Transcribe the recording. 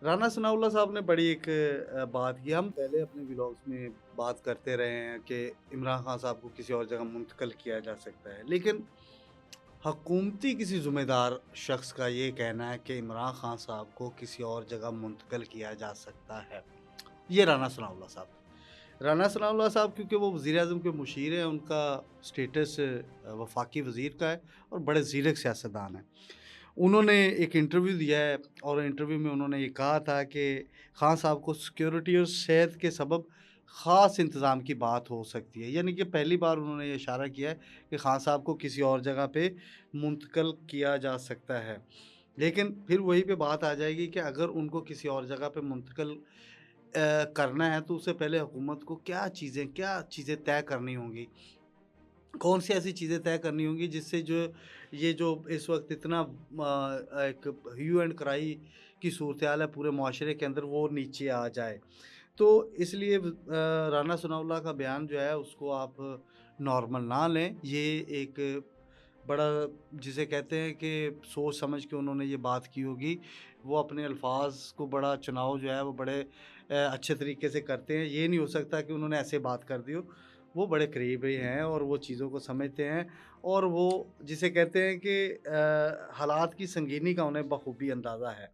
राना सनाउल्लाह साहब ने बड़ी एक बात की। हम पहले अपने व्लॉग्स में बात करते रहे हैं कि इमरान खान साहब को किसी और जगह मुंतकिल किया जा सकता है। लेकिन हकूमती किसी ज़िम्मेदार शख्स का ये कहना है कि इमरान खान साहब को किसी और जगह मुंतकिल किया जा सकता है। ये राना सनाउल्लाह साहब। राना सनाउल्लाह साहब क्योंकि वो वज़ीर-ए-आज़म के मुशीर हैं, उनका स्टेटस वफ़ाकी वज़ीर का है और बड़े ज़ीरक सियासतदान हैं। उन्होंने एक इंटरव्यू दिया है और इंटरव्यू में उन्होंने ये कहा था कि खान साहब को सिक्योरिटी और सेहत के सबब ख़ास इंतज़ाम की बात हो सकती है। यानी कि पहली बार उन्होंने ये इशारा किया है कि खान साहब को किसी और जगह पे मुंतक़िल किया जा सकता है। लेकिन फिर वहीं पे बात आ जाएगी कि अगर उनको किसी और जगह पे मुंतक़िल करना है तो उससे पहले हुकूमत को क्या चीज़ें तय करनी होंगी। कौन-सी ऐसी चीज़ें तय करनी होंगी जिससे जो ये जो इस वक़्त इतना एक ह्यू एंड क्राई की सूरत-ए-हाल है पूरे मुआशरे के अंदर वो नीचे आ जाए। तो इसलिए राना सनाउल्लाह का बयान जो है उसको आप नॉर्मल ना लें। ये एक बड़ा जिसे कहते हैं कि सोच समझ के उन्होंने ये बात की होगी। वो अपने अल्फाज़ को बड़ा चुनाव जो है वो बड़े अच्छे तरीके से करते हैं। ये नहीं हो सकता कि उन्होंने ऐसे बात कर दी हो। वो बड़े करीबी हैं और वो चीज़ों को समझते हैं और वो जिसे कहते हैं कि हालात की संगीनी का उन्हें बखूबी अंदाज़ा है।